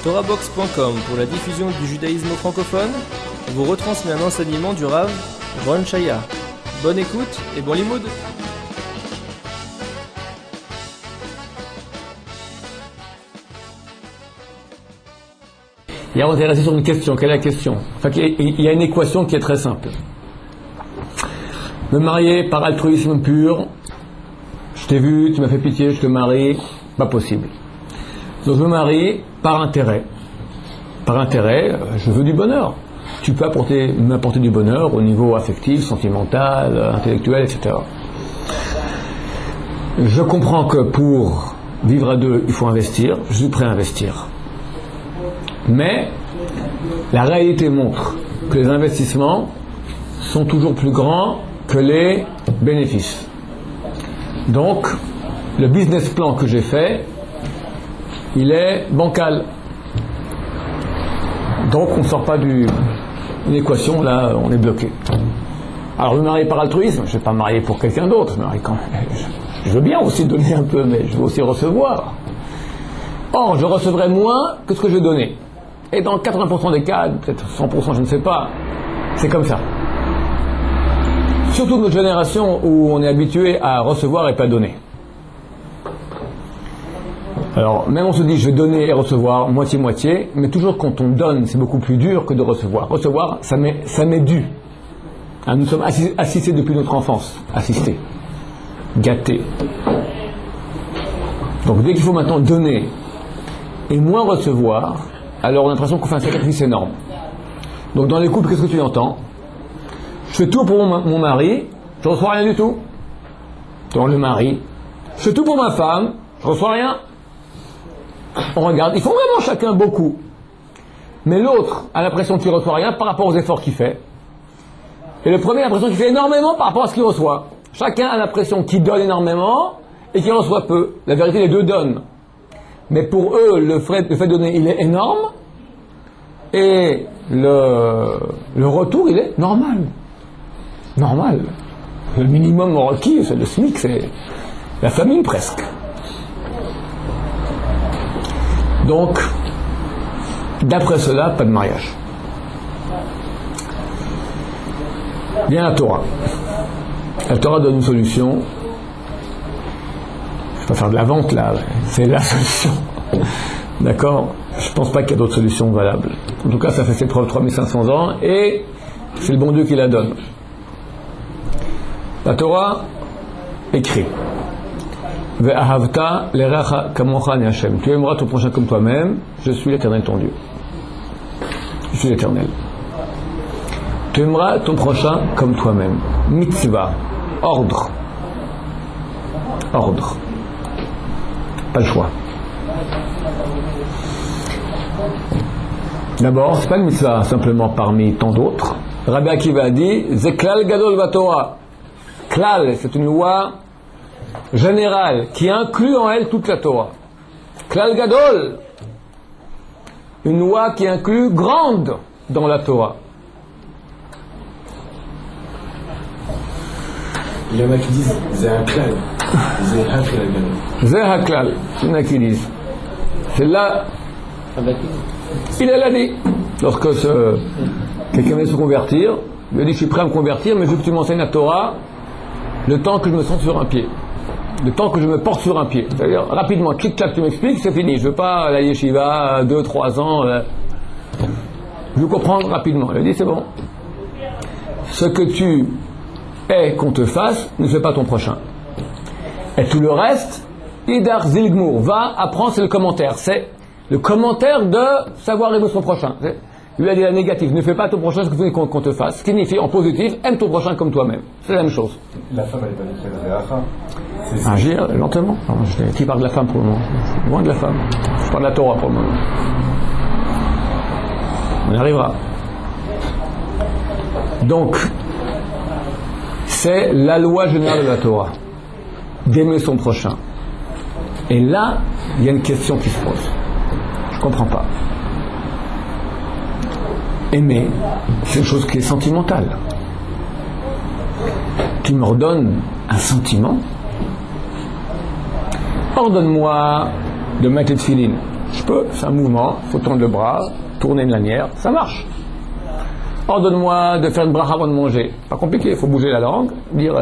TorahBox.com pour la diffusion du judaïsme francophone vous retransmet un enseignement du Rav Ron Shaya. Bonne écoute et bon limoud. Et on est resté sur une question. Quelle est la question? Enfin, il y a une équation qui est très simple. Me marier par altruisme pur, je t'ai vu, tu m'as fait pitié, je te marie, pas possible. Donc je me marie par intérêt. Par intérêt, je veux du bonheur. Tu peux m'apporter du bonheur au niveau affectif, sentimental, intellectuel, etc. Je comprends que pour vivre à deux, il faut investir, je suis prêt à investir. Mais la réalité montre que les investissements sont toujours plus grands que les bénéfices. Donc, le business plan que j'ai fait, il est bancal. Donc, on ne sort pas d'une équation, là, on est bloqué. Alors, je me marie par altruisme, je ne vais pas me marier pour quelqu'un d'autre, je veux bien aussi donner un peu, mais je veux aussi recevoir. Or, je recevrai moins que ce que je donnais. Et dans 80% des cas, peut-être 100%, je ne sais pas, c'est comme ça. Surtout notre génération où on est habitué à recevoir et pas donner. Alors, même on se dit, je vais donner et recevoir moitié-moitié, mais toujours quand on donne, c'est beaucoup plus dur que de recevoir. Recevoir, ça m'est dû. Hein, nous sommes assistés depuis notre enfance. Assistés. Gâtés. Donc, dès qu'il faut maintenant donner et moins recevoir, alors on a l'impression qu'on fait un sacrifice énorme. Donc dans les couples, qu'est-ce que tu entends? Je fais tout pour mon mari, je ne reçois rien du tout. Dans le mari, je fais tout pour ma femme, je ne reçois rien. On regarde, ils font vraiment chacun beaucoup. Mais l'autre a l'impression qu'il ne reçoit rien par rapport aux efforts qu'il fait. Et le premier a l'impression qu'il fait énormément par rapport à ce qu'il reçoit. Chacun a l'impression qu'il donne énormément et qu'il reçoit peu. La vérité, les deux donnent. Mais pour eux, le fait de donner, il est énorme, et le retour, il est normal. Normal. Le minimum requis, c'est le SMIC, c'est la famine presque. Donc, d'après cela, pas de mariage. Vient la Torah. La Torah donne une solution. Je vais pas faire de la vente là, c'est la solution. D'accord? Je pense pas qu'il y a d'autres solutions valables. En tout cas, ça fait ses preuves 3500 ans et c'est le bon Dieu qui la donne. La Torah écrit Ve'ahavta l'erecha kamocha ani Hashem. Tu aimeras ton prochain comme toi-même, je suis l'Éternel ton Dieu. Je suis l'Éternel. Tu aimeras ton prochain comme toi-même. Mitzvah, ordre. Ordre. Pas le choix. D'abord, c'est pas une mitzvah simplement parmi tant d'autres. Rabbi Akiva a dit Zeklal Gadol Vatorah. Klal, c'est une loi générale qui inclut en elle toute la Torah. Klal Gadol, une loi qui inclut grande dans la Torah. Il y en a qui disent c'est un klal. C'est un klal. Il y en a qui disent. C'est là. Il l'a dit. Lorsque quelqu'un vient se convertir, il lui dit je suis prêt à me convertir, mais je veux que tu m'enseignes la Torah le temps que je me sente sur un pied. Le temps que je me porte sur un pied. C'est-à-dire, rapidement, clic-clac, tu m'expliques, c'est fini. Je ne veux pas la yeshiva, 2-3 ans. Je veux comprendre rapidement. Il a dit c'est bon. Ce que tu es qu'on te fasse, ne fais pas ton prochain. Et tout le reste, Idar Zilgmour, va apprendre, c'est le commentaire. C'est le commentaire de savoir aimer son prochain. Il lui a dit la négative, ne fais pas ton prochain ce que tu veux qu'on te fasse. Ce qui signifie en positif, aime ton prochain comme toi-même. C'est la même chose. La femme, elle est pas du tout. Agir lentement. Qui parle de la femme pour le moment? Loin de la femme. Je parle de la Torah pour le moment. On y arrivera. Donc, c'est la loi générale de la Torah. D'aimer son prochain. Et là, il y a une question qui se pose. Je ne comprends pas. Aimer, c'est une chose qui est sentimentale. Tu me redonnes un sentiment. Ordonne-moi de mettre les tefilines. Je peux, c'est un mouvement, il faut tendre le bras, tourner une lanière, ça marche. Ordonne-moi de faire une bracha avant de manger. Pas compliqué, il faut bouger la langue, dire,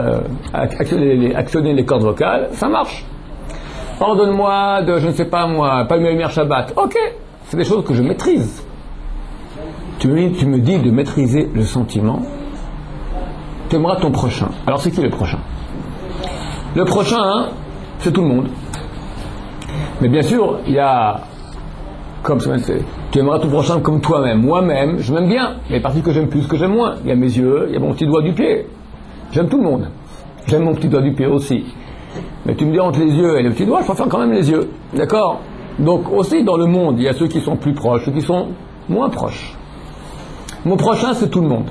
actionner les cordes vocales, ça marche. Ordonne-moi de, je ne sais pas moi, pas lumière Shabbat. Ok, c'est des choses que je maîtrise. Tu me dis de maîtriser le sentiment. Tu aimeras ton prochain. Alors c'est qui le prochain? Le prochain, hein, c'est tout le monde. Mais bien sûr, il y a, comme ça, tu aimeras ton prochain comme toi-même. Moi-même, je m'aime bien. Il y a des parties que j'aime plus, que j'aime moins. Il y a mes yeux, il y a mon petit doigt du pied. J'aime tout le monde. J'aime mon petit doigt du pied aussi. Mais tu me dis entre les yeux et le petit doigt, je préfère quand même les yeux. D'accord? Donc aussi dans le monde, il y a ceux qui sont plus proches, ceux qui sont moins proches. Mon prochain, c'est tout le monde.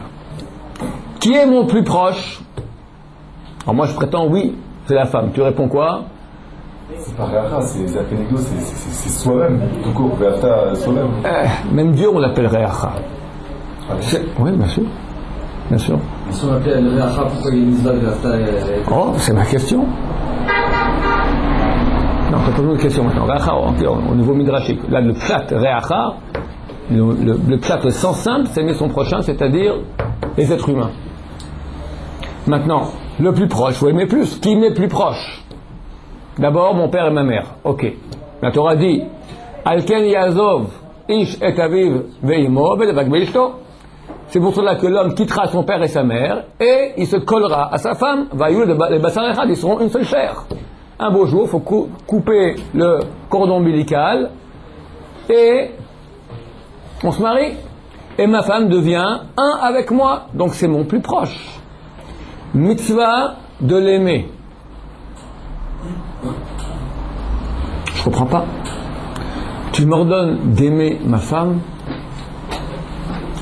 Qui est mon plus proche? Alors moi je prétends oui, c'est la femme. Tu réponds quoi? C'est pas Réacha, c'est Apénégo, c'est soi-même, tout court, Béata soi-même. Même Dieu, on l'appelle Réacha. Oui, bien sûr. Bien sûr. Si on appelle Réacha, pourquoi il y a une mitzvah de Béata? Oh, c'est ma question. Non, tu as pas besoin de question maintenant. Réacha, au niveau midrashique. Là, le pshat Réacha, le pshat, le sens simple, c'est aimer son prochain, c'est-à-dire les êtres humains. Maintenant, le plus proche, il faut aimer plus. Qui m'est plus proche? D'abord, mon père et ma mère. Ok. La Torah dit Alken Yazov, Ish et Aviv Veimo, Velevak Beishto. C'est pour cela que l'homme quittera son père et sa mère et il se collera à sa femme. Vayoul les Bassar Echad, ils seront une seule chair. Un beau jour, il faut couper le cordon ombilical et on se marie. Et ma femme devient un avec moi. Donc c'est mon plus proche. Mitzvah de l'aimer. Je comprends pas. Tu m'ordonnes d'aimer ma femme.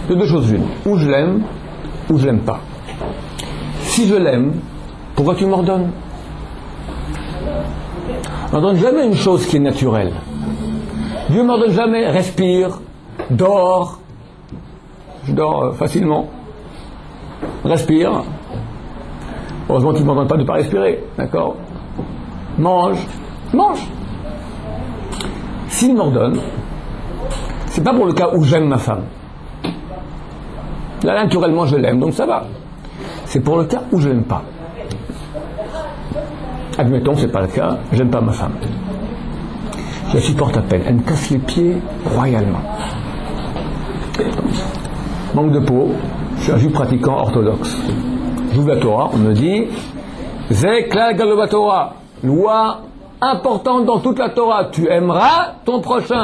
De deux choses l'une. Ou je l'aime, ou je l'aime pas. Si je l'aime, pourquoi tu m'ordonnes? On n'ordonne jamais une chose qui est naturelle. Dieu ne m'ordonne jamais respire, dors. Je dors facilement. Respire. Heureusement qu'il ne m'ordonne pas de ne pas respirer. D'accord? Mange. S'il m'ordonne, c'est pas pour le cas où j'aime ma femme. Là, naturellement, je l'aime, donc ça va. C'est pour le cas où je l'aime pas. Admettons, c'est pas le cas, j'aime pas ma femme. Je la supporte à peine. Elle me casse les pieds royalement. Manque de peau, je suis un juif pratiquant orthodoxe. J'ouvre la Torah, on me dit Zekla Galova Torah, loi importante dans toute la Torah, tu aimeras ton prochain.